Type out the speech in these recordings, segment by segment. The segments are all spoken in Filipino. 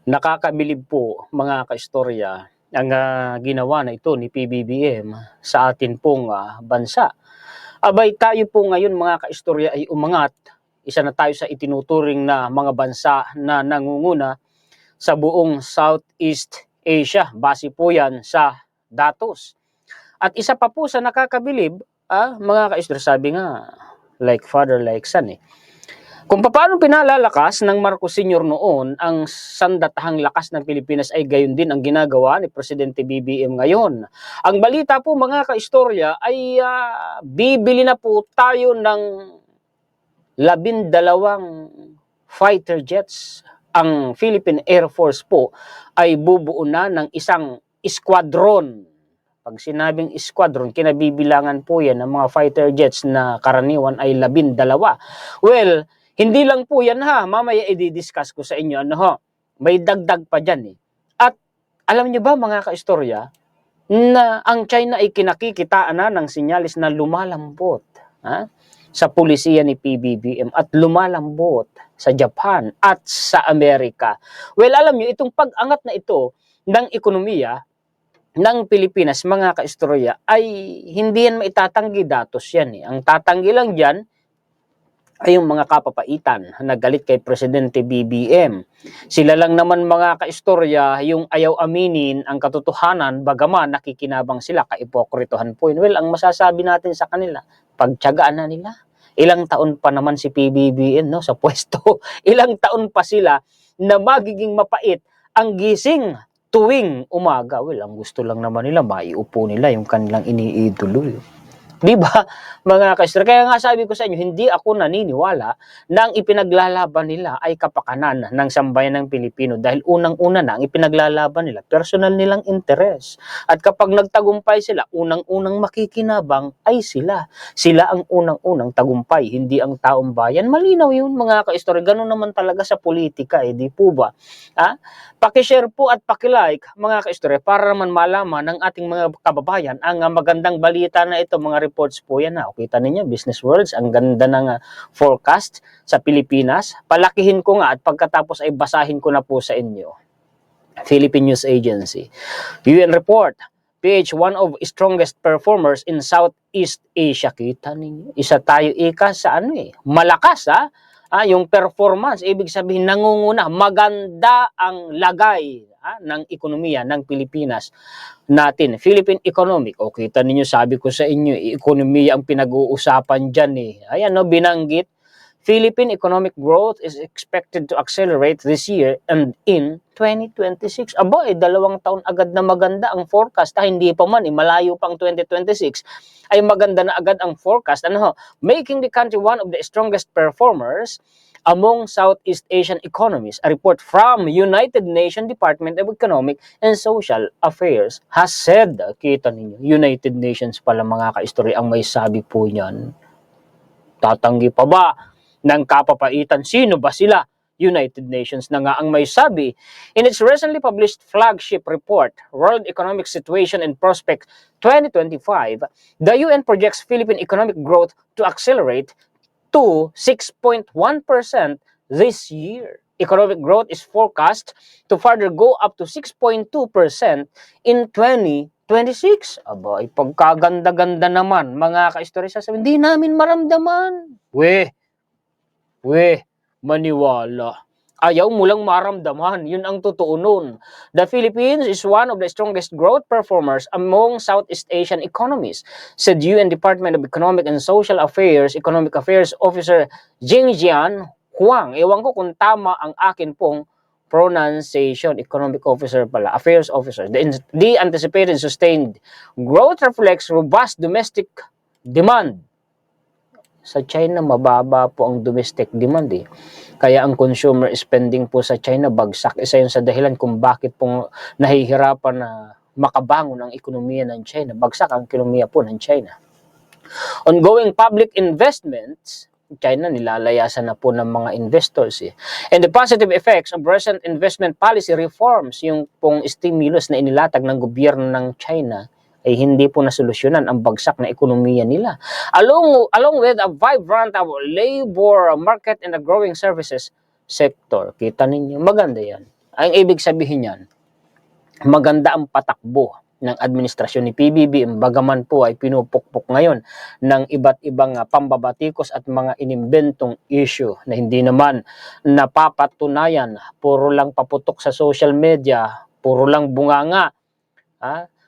Nakakabilib po mga kaistorya ang ginawa na ito ni PBBM sa atin pong bansa. Abay tayo po ngayon mga kaistorya ay umangat. Isa na tayo sa itinuturing na mga bansa na nangunguna sa buong Southeast Asia. Base po yan sa datos. At isa pa po sa nakakabilib, mga kaistorya, sabi nga, like father, like son Kung paano pinalalakas ng Marcos Sr. noon ang sandatahang lakas ng Pilipinas ay gayon din ang ginagawa ni Presidente BBM ngayon. Ang balita po mga kaistorya ay bibili na po tayo ng 12 fighter jets. Ang Philippine Air Force po ay bubuo na ng isang squadron. Pag sinabing squadron, kinabibilangan po yan ng mga fighter jets na karaniwan ay 12. Well, hindi lang po yan mamaya i-discuss ko sa inyo may dagdag pa dyan At alam niyo ba mga kaistorya, na ang China ay kinakikitaan na ng sinyalis na lumalambot sa pulisiya ni PBBM at lumalambot sa Japan at sa Amerika. Well, alam niyo, itong pag-angat na ito ng ekonomiya ng Pilipinas, mga kaistorya, ay hindi yan maitatanggi, datos yan Ang tatanggi lang dyan ay yung mga kapapaitan na galit kay Presidente BBM. Sila lang naman mga kaistorya yung ayaw aminin ang katotohanan bagaman nakikinabang sila, kaipokritohan po yun. Well, ang masasabi natin sa kanila, pagtiyagaan na nila. Ilang taon pa naman si PBBM sa pwesto. Ilang taon pa sila na magiging mapait ang gising tuwing umaga. Well, ang gusto lang naman nila, maiupo nila yung kanilang iniidolo. Di ba, mga kaistorya? Kaya nga sabi ko sa inyo, hindi ako naniniwala na ang ipinaglalaban nila ay kapakanan ng sambayan ng Pilipino dahil unang-una na ang ipinaglalaban nila, personal nilang interes. At kapag nagtagumpay sila, unang-unang makikinabang ay sila. Sila ang unang-unang tagumpay, hindi ang taong bayan. Malinaw yun, mga kaistorya. Ganun naman talaga sa politika, di po ba? Pakishare po at pakilike, mga kaistorya, para naman malaman ng ating mga kababayan ang magandang balita na ito, mga reports po yan Kita ninyo, Business Worlds, ang ganda ng forecast sa Pilipinas. Palakihin ko nga at pagkatapos ay basahin ko na po sa inyo. Philippine News Agency. UN report, PH one of strongest performers in Southeast Asia. Kita ninyo, isa tayo sa malakas yung performance, ibig sabihin nangunguna, maganda ang lagay ng ekonomiya ng Pilipinas natin. Philippine economic, kita ninyo, sabi ko sa inyo, ekonomiya ang pinag-uusapan dyan Ayan binanggit, Philippine economic growth is expected to accelerate this year and in 2026. 2 taon agad na maganda ang forecast. Hindi pa man, malayo pang 2026, ay maganda na agad ang forecast. Making the country one of the strongest performers among Southeast Asian economies. A report from United Nations Department of Economic and Social Affairs has said, kita ninyo, United Nations pala mga kaistorya ang may sabi po niyan. Tatanggi pa ba ng kapapaitan? Sino ba sila? United Nations na nga ang may sabi. In its recently published flagship report, World Economic Situation and Prospect 2025, the UN projects Philippine economic growth to accelerate to 6.1% this year. Economic growth is forecast to further go up to 6.2% in 2026. Pagkaganda-ganda naman, mga kaistorya, sasabihin, hindi namin maramdaman. Maniwala. Ayaw mo lang maramdaman. Yun ang totoo nun. The Philippines is one of the strongest growth performers among Southeast Asian economies, said UN Department of Economic and Social Affairs Economic Affairs Officer Jingjian Huang. Ewan ko kung tama ang akin pong pronunciation. Economic Officer pala. Affairs Officer. The anticipated sustained growth reflects robust domestic demand. Sa China, mababa po ang domestic demand Kaya ang consumer spending po sa China bagsak. Isa yun sa dahilan kung bakit po nahihirapan na makabangon ang ekonomiya ng China. Bagsak ang ekonomiya po ng China. Ongoing public investments, China nilalayasan na po ng mga investors And the positive effects of recent investment policy reforms, yung pong stimulus na inilatag ng gobyerno ng China, ay hindi po nasolusyonan ang bagsak na ekonomiya nila. Along with a vibrant labor market and a growing services sector. Kita ninyo, maganda yan. Ang ibig sabihin niyan, maganda ang patakbo ng administrasyon ni PBBM, bagaman po ay pinupukpok ngayon ng iba't ibang pambabatikos at mga inimbentong issue na hindi naman napapatunayan, puro lang paputok sa social media, puro lang bunganga.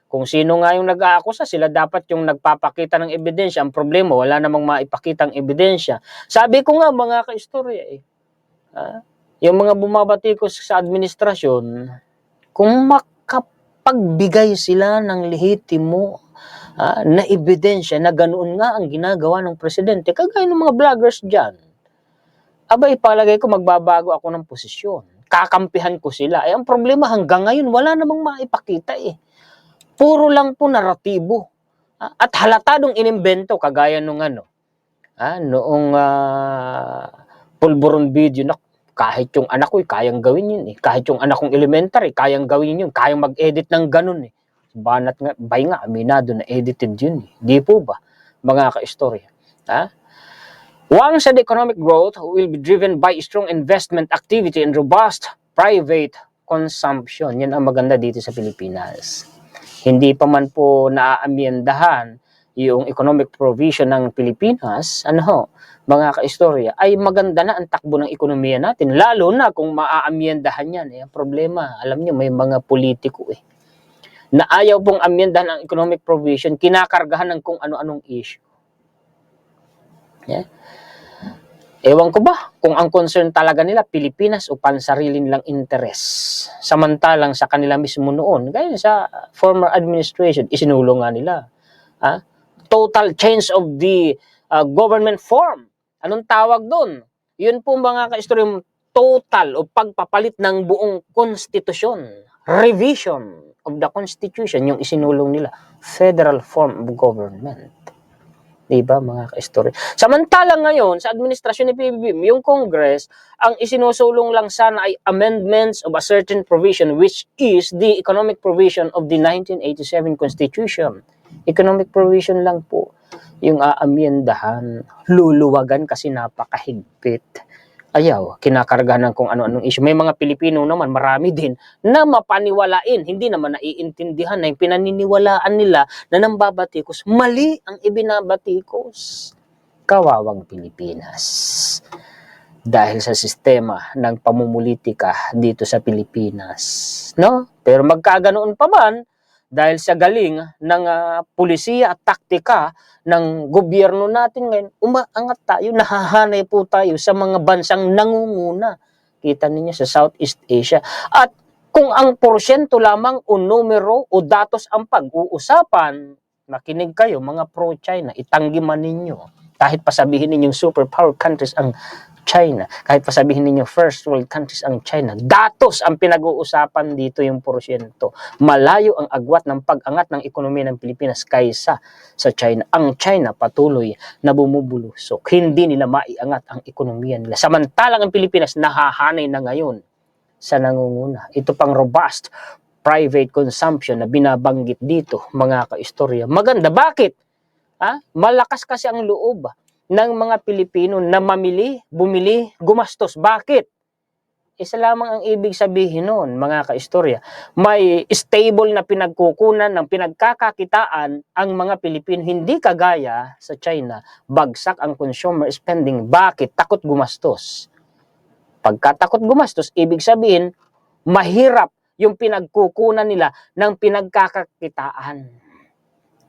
Kung sino nga yung nag-aakusa, sila dapat yung nagpapakita ng ebidensya. Ang problema, wala namang maipakitang ebidensya. Sabi ko nga mga kaistorya, yung mga bumabatikos sa administrasyon, kung makapagbigay sila ng lehitimo na ebidensya na ganoon nga ang ginagawa ng presidente, kagaya ng mga vloggers dyan, ipalagay ko magbabago ako ng posisyon. Kakampihan ko sila. Ang problema hanggang ngayon, wala namang maipakita Puro lang po naratibo. At halatadong inimbento, kagaya nung noong pulburon video na kahit yung anak ko kayang gawin yun Kahit yung anak kong elementary, kayang gawin yun. Kayang mag-edit ng ganun Banat nga, bay nga, aminado na edited yun Di po ba, mga kaistorya? Once the economic growth will be driven by strong investment activity and robust private consumption. Yan ang maganda dito sa Pilipinas. Hindi pa man po naaamyendahan yung economic provision ng Pilipinas, mga kaistorya, ay maganda na ang takbo ng ekonomiya natin, lalo na kung maaamyendahan yan. Ang problema, alam niyo, may mga politiko na ayaw pong amyendahan ang economic provision, kinakargahan ng kung ano-anong issue. Ewan ko ba kung ang concern talaga nila Pilipinas o pansariling lang interes. Samantalang sa kanila mismo noon, gaya sa former administration, isinulong nga nila. Total change of the government form. Anong tawag doon? Yun po mga kaistorya, total o pagpapalit ng buong konstitusyon. Revision of the Constitution, yung isinulong nila. Federal form of government. Diba mga kaistorya? Samantalang ngayon, sa administrasyon ni PBBM, yung Congress, ang isinusulong lang sana ay amendments of a certain provision which is the economic provision of the 1987 Constitution. Economic provision lang po yung aamyendahan, luluwagan kasi napakahigpit. Ayaw, kinakargahan ng kung ano-anong issue. May mga Pilipino naman, marami din, na mapaniwalain. Hindi naman naiintindihan na yung pinaniniwalaan nila na nambabatikos. Mali ang ibinabatikos. Kawawang Pilipinas. Dahil sa sistema ng pamumulitika dito sa Pilipinas. No? Pero magkaganoon pa man, dahil sa galing ng pulisiya at taktika ng gobyerno natin ngayon, umaangat tayo, nahahanay po tayo sa mga bansang nangunguna. Kita ninyo sa Southeast Asia. At kung ang porsyento lamang o numero o datos ang pag-uusapan, makinig kayo mga pro-China, itanggi man ninyo. Kahit pasabihin ninyong superpower countries ang China, kahit pasabihin ninyo first world countries ang China, datos ang pinag-uusapan dito yung porsyento. Malayo ang agwat ng pag-angat ng ekonomiya ng Pilipinas kaysa sa China. Ang China patuloy na bumubulusok. Hindi nila maiangat ang ekonomiya nila. Samantalang ang Pilipinas nahahanay na ngayon sa nangunguna. Ito pang robust private consumption na binabanggit dito, mga kaistorya. Maganda. Bakit? Malakas kasi ang loob ng mga Pilipino na mamili, bumili, gumastos. Bakit? Isa lamang ang ibig sabihin noon, mga kaistorya. May stable na pinagkukunan ng pinagkakakitaan ang mga Pilipino. Hindi kagaya sa China, bagsak ang consumer spending. Bakit? Takot gumastos. Pagkatakot gumastos, ibig sabihin, mahirap yung pinagkukunan nila ng pinagkakakitaan.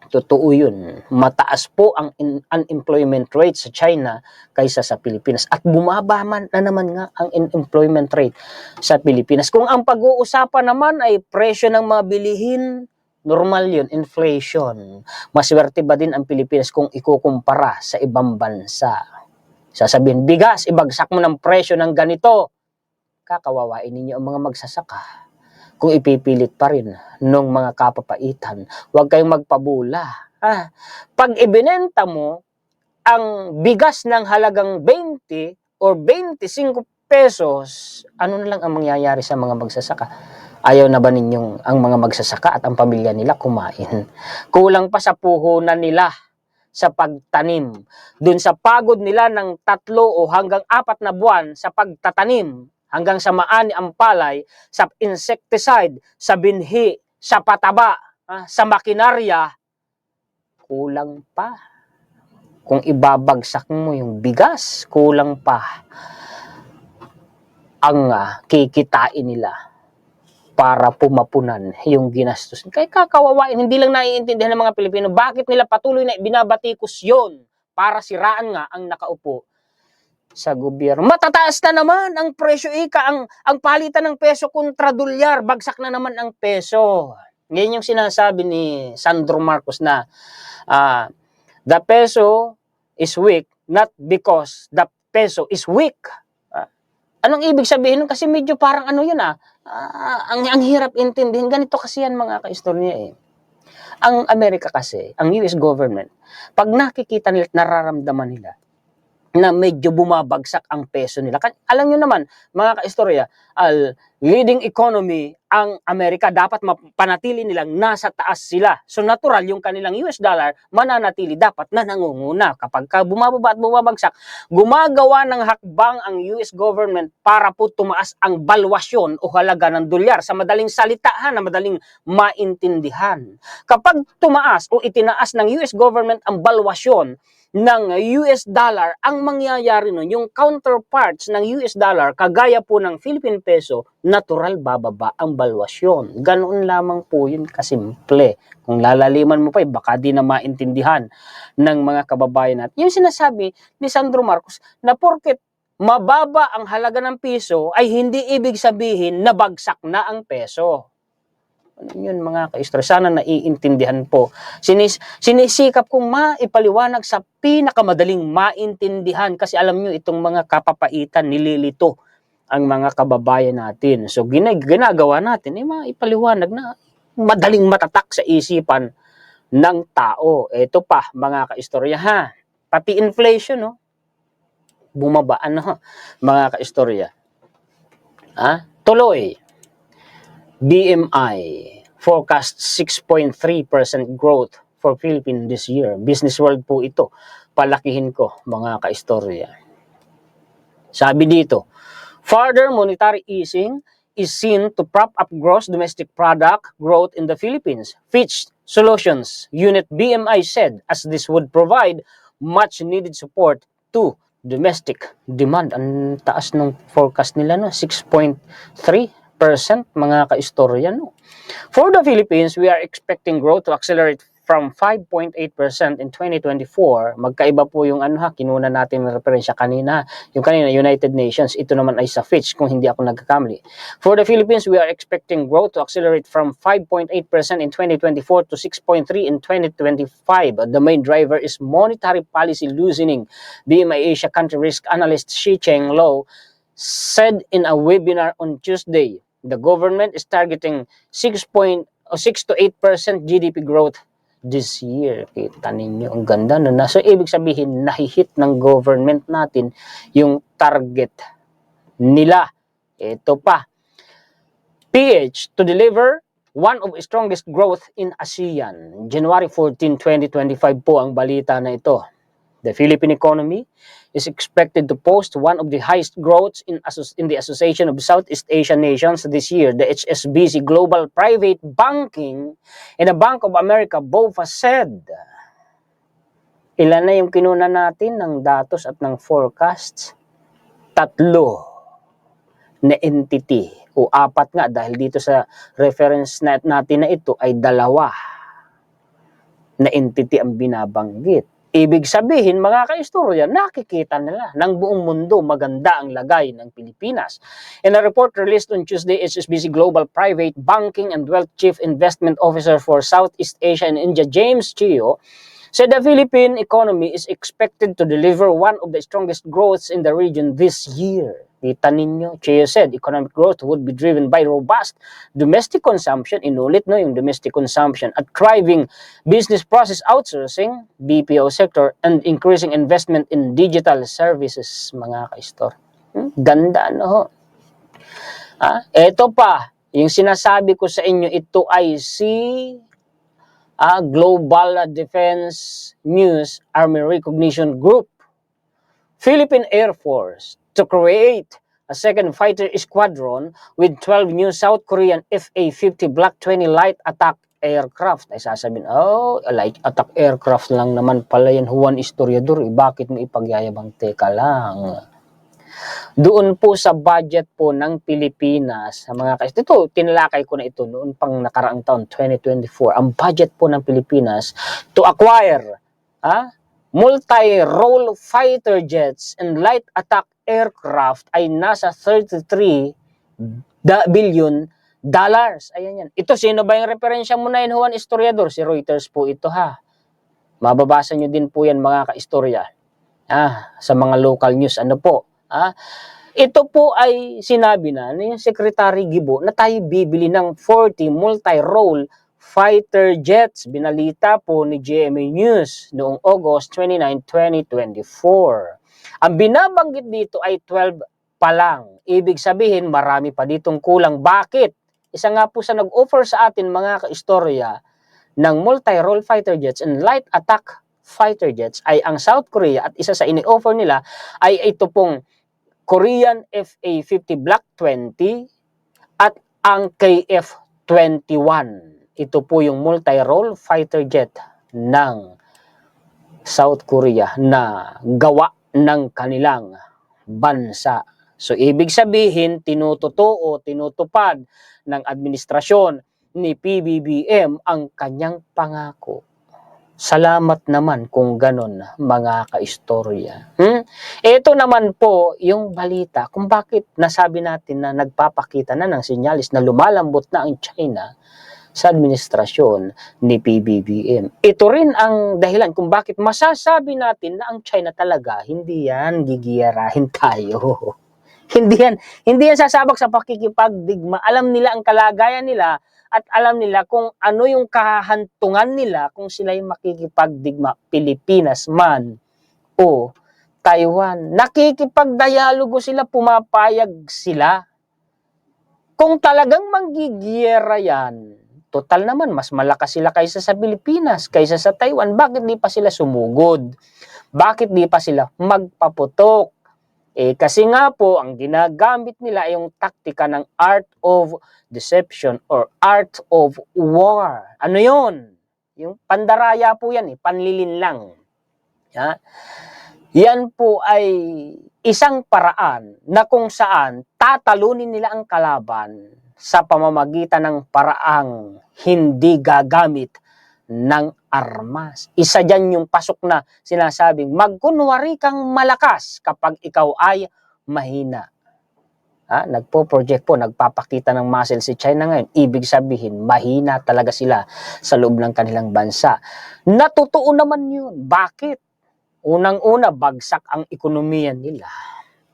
Totoo yun. Mataas po ang unemployment rate sa China kaysa sa Pilipinas. At bumaba man na naman nga ang unemployment rate sa Pilipinas. Kung ang pag-uusapan naman ay presyo ng mga bilihin, normal yun, inflation. Maswerte ba din ang Pilipinas kung ikukumpara sa ibang bansa? Sasabihin, bigas, ibagsak mo ng presyo ng ganito. Kakawawain ninyo ang mga magsasaka. Kung ipipilit pa rin ng mga kapapaitan, huwag kayong magpabula. Pag ibinenta mo ang bigas ng halagang 20 or 25 pesos, ano na lang ang mangyayari sa mga magsasaka? Ayaw na ba ninyong ang mga magsasaka at ang pamilya nila kumain? Kulang pa sa puhunan nila sa pagtanim. Dun sa pagod nila ng 3 o hanggang 4 na buwan sa pagtatanim, hanggang sa maani ang palay, sa insecticide, sa binhi, sa pataba, sa makinarya, kulang pa. Kung ibabagsak mo yung bigas, kulang pa ang kikitain nila para pumapunan yung ginastos. Kaya kakawawain, hindi lang naiintindihan ng mga Pilipino, bakit nila patuloy na binabatikos yon para siraan nga ang nakaupo sa gobyerno. Matataas na naman ang presyo, ang palitan ng peso kontra dolyar, bagsak na naman ang peso. Ngayon yung sinasabi ni Sandro Marcos na the peso is weak not because the peso is weak. Anong ibig sabihin nun? Kasi medyo parang yun ang hirap intindihin. Ganito kasi yan mga kaistorya Ang Amerika kasi, ang US government, pag nakikita nila at nararamdaman nila na medyo bumabagsak ang peso nila. Alam nyo naman, mga kaistorya, leading economy ang Amerika, dapat mapanatili nilang nasa taas sila. So natural, yung kanilang US dollar, mananatili, dapat na nangunguna. Kapag bumababa at bumabagsak, gumagawa ng hakbang ang US government para po tumaas ang balwasyon o halaga ng dolyar. Sa madaling salita, na madaling maintindihan. Kapag tumaas o itinaas ng US government ang balwasyon ng US dollar, ang mangyayari nun, yung counterparts ng US dollar, kagaya po ng Philippine peso, natural bababa ang balwasyon. Ganoon lamang po yun kasimple. Kung lalaliman mo pa, baka di na maintindihan ng mga kababayan natin. Yung sinasabi ni Sandro Marcos na porket mababa ang halaga ng piso ay hindi ibig sabihin na bagsak na ang peso. Yun mga kaistor, sana naiintindihan po. Sinisikap kong maipaliwanag sa pinakamadaling maintindihan kasi alam nyo itong mga kapapaitan nililito ang mga kababayan natin. So ginagawa natin maipaliwanag na madaling matatak sa isipan ng tao. Ito pa mga kaistorya pati inflation bumaba mga kaistorya. Tuloy. BMI forecast 6.3% growth for Philippines this year. Business World po ito. Palakihin ko, mga kaistorya. Sabi dito, further monetary easing is seen to prop up gross domestic product growth in the Philippines. Fitch Solutions Unit BMI said as this would provide much needed support to domestic demand. Ang taas ng forecast nila 6.3%, mga kaistorya For the Philippines, we are expecting growth to accelerate from 5.8% in 2024. Magkaiba po yung kinuna natin ng referensya kanina. Yung kanina, United Nations. Ito naman ay sa Fitch, kung hindi ako nagkakamali. For the Philippines, we are expecting growth to accelerate from 5.8% in 2024 to 6.3% in 2025. The main driver is monetary policy loosening. BMI Asia country risk analyst Shi Cheng Lo said in a webinar on Tuesday, the government is targeting 6 to 8% GDP growth this year. Kita ninyo, ang ganda So, ibig sabihin, nahihit ng government natin yung target nila. Ito pa. PH to deliver one of the strongest growth in ASEAN. January 14, 2025 po ang balita na ito. The Philippine economy is expected to post one of the highest growths in the Association of Southeast Asian Nations this year. The HSBC Global Private Banking and the Bank of America both said. Ilan na yung kinuna natin ng datos at ng forecasts? 3 na entity o 4 nga dahil dito sa reference natin na ito ay 2 na entity ang binabanggit. Ibig sabihin, mga kaistorya, nakikita nila ng buong mundo maganda ang lagay ng Pilipinas. In a report released on Tuesday, HSBC Global Private Banking and Wealth Chief Investment Officer for Southeast Asia and India, James Chio, said the Philippine economy is expected to deliver one of the strongest growths in the region this year. Kita ninyo, Chio said, economic growth would be driven by robust domestic consumption, inulit yung domestic consumption, at thriving business process outsourcing, BPO sector, and increasing investment in digital services, mga kaistor. Ganda, Ito pa, yung sinasabi ko sa inyo, ito ay Global Defense News Army Recognition Group, Philippine Air Force, to create a second fighter squadron with 12 new South Korean FA-50 Block 20 light attack aircraft. Ay sasabihin, oh, light attack aircraft lang naman pala yan, Juan Historiador. Bakit mo ipagyayabang? Teka lang. Doon po sa budget po ng Pilipinas, sa mga kasi ito, tinalakay ko na ito noon pang nakaraang taon, 2024. Ang budget po ng Pilipinas to acquire multi-role fighter jets and light attack aircraft ay nasa 33 billion dollars. Ayan yan. Ito, sino ba yung referensya mo na yun, Juan Historiador? Si Reuters po ito ha. Mababasa nyo din po yan mga ka-istorya. Sa mga local news. Ano po? Ito po ay sinabi na yung Secretary Gibo na tayo bibili ng 40 multi-role fighter jets. Binalita po ni GMA News noong August 29, 2024. Ang binabanggit dito ay 12 pa lang. Ibig sabihin, marami pa ditong kulang. Bakit? Isa nga po sa nag-offer sa atin mga ka-istorya ng multi-role fighter jets and light attack fighter jets ay ang South Korea at isa sa ini-offer nila ay ito pong Korean FA-50 Block 20 at ang KF-21. Ito po yung multi-role fighter jet ng South Korea na gawa ng kanilang bansa. So, ibig sabihin, tinutupad ng administrasyon ni PBBM ang kanyang pangako. Salamat naman kung ganon, mga kaistorya. Ito naman po yung balita kung bakit nasabi natin na nagpapakita na ng sinyalis na lumalambot na ang China sa administrasyon ni PBBM. Ito rin ang dahilan kung bakit masasabi natin na ang China talaga, hindi yan gigiyarahin tayo. Hindi yan sasabak sa pakikipagdigma. Alam nila ang kalagayan nila at alam nila kung ano yung kahantungan nila kung sila yung makikipagdigma, Pilipinas man o Taiwan. Nakikipagdialogo sila, pumapayag sila. Kung talagang manggigiyera yan, total naman, mas malakas sila kaysa sa Pilipinas, kaysa sa Taiwan. Bakit di pa sila sumugod? Bakit di pa sila magpaputok? Kasi nga po, ang ginagamit nila ay yung taktika ng art of deception or art of war. Ano yun? Yung pandaraya po yan, panlilin lang. Yan po ay isang paraan na kung saan tatalunin nila ang kalaban sa pamamagitan ng paraang hindi gagamit ng armas. Isa dyan yung pasok na sinasabing magkunwari kang malakas kapag ikaw ay mahina. Nagpo-project po, nagpapakita ng muscle si China ngayon. Ibig sabihin, mahina talaga sila sa loob ng kanilang bansa. Natotoo naman yun. Bakit? Unang-una, bagsak ang ekonomiya nila.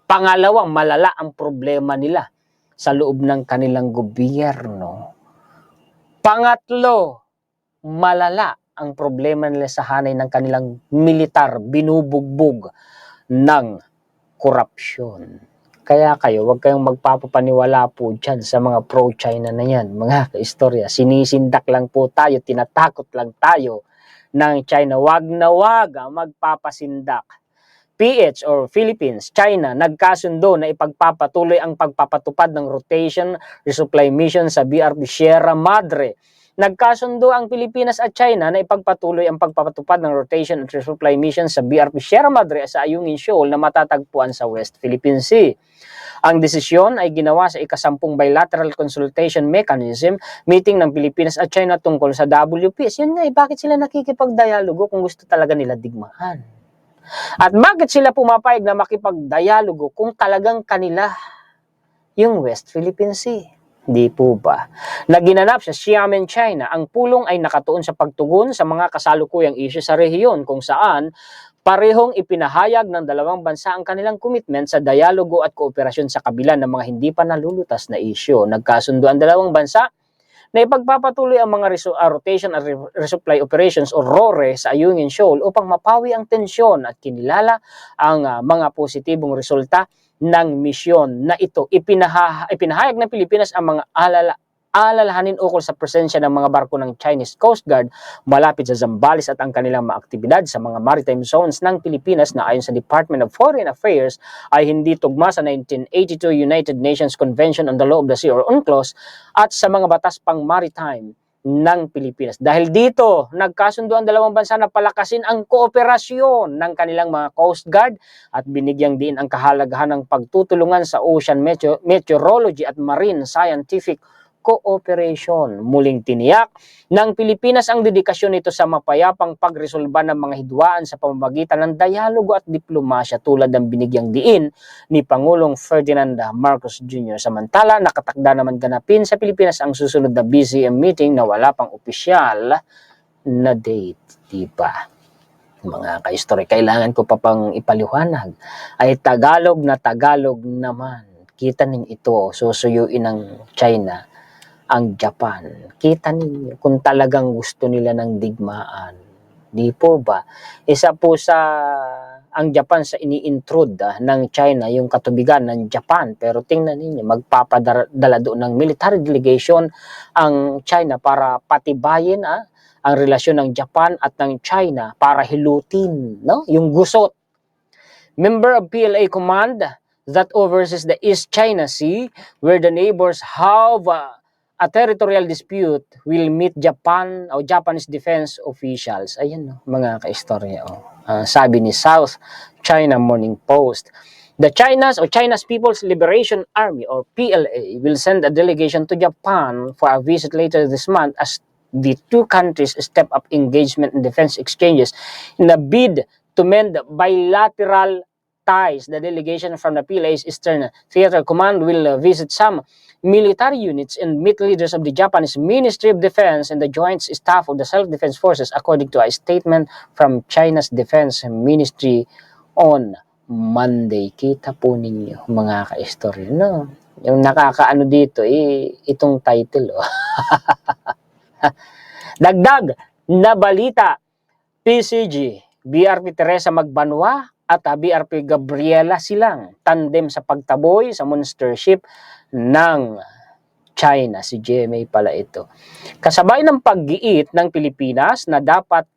Pangalawa, malala ang problema nila sa loob ng kanilang gobyerno. Pangatlo, malala ang problema nila sa hanay ng kanilang militar, binubugbog ng korupsyon. Kaya kayo, huwag kayong magpapapaniwala po dyan sa mga pro-China na yan. Mga kaistorya, sinisindak lang po tayo, tinatakot lang tayo ng China. Wag na wag magpapasindak. PH or Philippines, China, nagkasundo na ipagpapatuloy ang pagpapatupad ng rotation resupply mission sa BRP Sierra Madre. Nagkasundo ang Pilipinas at China na ipagpatuloy ang pagpapatupad ng rotation at resupply mission sa BRP Sierra Madre sa Ayungin Shoal na matatagpuan sa West Philippine Sea. Ang desisyon ay ginawa sa ikasampung bilateral consultation mechanism meeting ng Pilipinas at China tungkol sa WPS. Yun nga bakit sila nakikipagdialogo kung gusto talaga nila digmaan? At bakit sila pumapayag na makipagdialogo kung talagang kanila yung West Philippine Sea? Di po ba? Naginanap sa Xiamen, China, ang pulong ay nakatuon sa pagtugon sa mga kasalukuyang isyu sa rehiyon kung saan parehong ipinahayag ng dalawang bansa ang kanilang commitment sa dialogo at kooperasyon sa kabila ng mga hindi pa nalulutas na isyu. Nagkasundo ang dalawang bansa na ipagpapatuloy ang mga rotation at resupply operations o RORE sa Ayungin Shoal upang mapawi ang tensyon at kinilala ang mga positibong resulta ng misyon na ito. Ipinahayag ng Pilipinas ang mga alala alalahanin ukol sa presensya ng mga barko ng Chinese Coast Guard malapit sa Zambales at ang kanilang mga aktibidad sa mga maritime zones ng Pilipinas na ayon sa Department of Foreign Affairs ay hindi tugma sa 1982 United Nations Convention on the Law of the Sea or UNCLOS at sa mga batas pang maritime ng Pilipinas. Dahil dito, nagkasundo ang dalawang bansa na palakasin ang kooperasyon ng kanilang mga Coast Guard at binigyang diin ang kahalagahan ng pagtutulungan sa ocean meteorology at marine scientific cooperation. Muling tiniyak ng Pilipinas ang dedikasyon nito sa mapayapang pagresolba ng mga hidwaan sa pamamagitan ng dialogo at diplomasya tulad ng binigyang diin ni Pangulong Ferdinand Marcos Jr. Samantala, nakatakda naman ganapin sa Pilipinas ang susunod na BCM meeting na wala pang opisyal na date. Diba? Mga ka-history, kailangan ko pa pang ipaliwanag ay Tagalog na Tagalog naman. Kita ninyo ito, susuyuin ng China ang Japan. Kita ninyo kung talagang gusto nila ng digmaan. Di po ba? Isa po sa ang Japan sa ini-intrude ng China, yung katubigan ng Japan. Pero tingnan ninyo, magpapadala doon ng military delegation ang China para patibayin ang relasyon ng Japan at ng China para hilutin, no? Yung gusot. Member of PLA Command that oversees the East China Sea, where the neighbors have a territorial dispute, will meet Japan o Japanese defense officials. Ayan, no, mga ka-istorya. Sabi ni South China Morning Post. The China's People's Liberation Army or PLA will send a delegation to Japan for a visit later this month as the two countries step up engagement in defense exchanges in a bid to mend bilateral ties. The delegation from the PLA's Eastern Theater Command will visit some military units and meet leaders of the Japanese Ministry of Defense and the Joint Staff of the Self-Defense Forces, according to a statement from China's Defense Ministry on Monday. Kita po ninyo, mga ka-istorya, no? Yung nakakaano dito, itong title, oh. Dagdag na balita, PCG, BRP Teresa Magbanwa at BRP Gabriela Silang, tandem sa pagtaboy sa monster ship ng China. Si GMA pala ito. Kasabay ng paggiit ng Pilipinas na dapat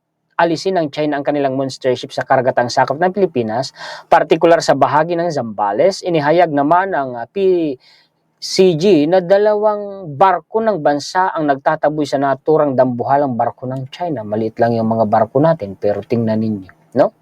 alisin ng China ang kanilang monster ship sa karagatang sakop ng Pilipinas, partikular sa bahagi ng Zambales, inihayag naman ng PCG na dalawang barko ng bansa ang nagtataboy sa naturang dambuhalang barko ng China. Maliit lang yung mga barko natin, pero tingnan ninyo, no?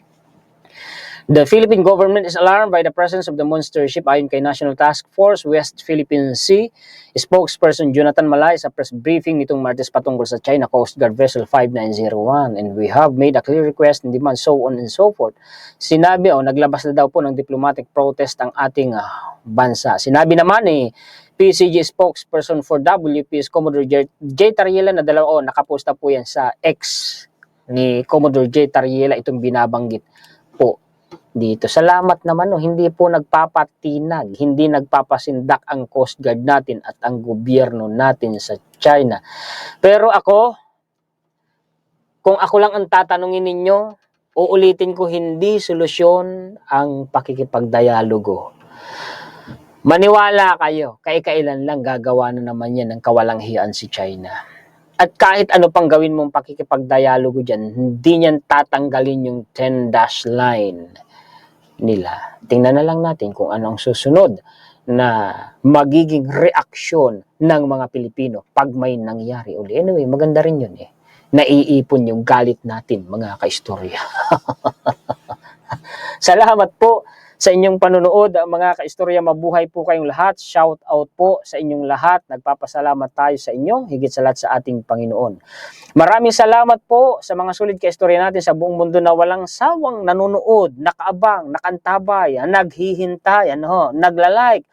The Philippine government is alarmed by the presence of the monster ship ayon kay National Task Force West Philippine Sea. Spokesperson Jonathan Malay sa press briefing nitong Martes patungkol sa China Coast Guard Vessel 5901, and we have made a clear request and demand so on and so forth. Sinabi, naglabas na daw po ng diplomatic protest ang ating bansa. Sinabi naman ni PCG spokesperson for WPS Commodore J. Tariela na dalawa, nakaposta po yan sa X ni Commodore J. Tariela, itong binabanggit po dito. Salamat naman, hindi po nagpapatinag, hindi nagpapasindak ang Coast Guard natin at ang gobyerno natin sa China. Pero ako, kung ako lang ang tatanungin ninyo, uulitin ko, hindi solusyon ang pakikipagdialogo. Maniwala kayo, kailan lang gagawa na naman yan ng kawalang hiyaan si China. At kahit ano pang gawin mong pakikipagdialogo dyan, hindi niyan tatanggalin yung 10-dash line nila. Tingnan na lang natin kung ano ang susunod na magiging reaksyon ng mga Pilipino pag may nangyari uli. Anyway, maganda rin yun Naiipon yung galit natin, mga kaistorya. Salamat po sa inyong panonood, mga kaistorya. Mabuhay po kayong lahat. Shout out po sa inyong lahat. Nagpapasalamat tayo sa inyo, higit sa lahat sa ating Panginoon. Maraming salamat po sa mga sulit kaistorya natin sa buong mundo na walang sawang nanonood, nakaabang, nakantabay, naghihintay, nagla-like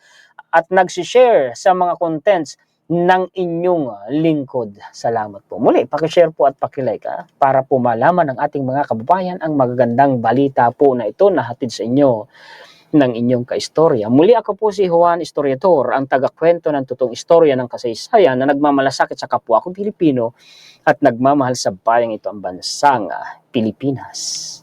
at nagsishare sa mga contents ng inyong lingkod. Salamat po. Muli, pakishare po at pakilike para po malaman ng ating mga kababayan ang magagandang balita po na ito na hatid sa inyo ng inyong kaistorya. Muli, ako po si Juan Historiador, ang tagakwento ng totoong istorya ng kasaysayan na nagmamalasakit sa kapwa ko Pilipino at nagmamahal sa bayang ito, ang bansang Pilipinas.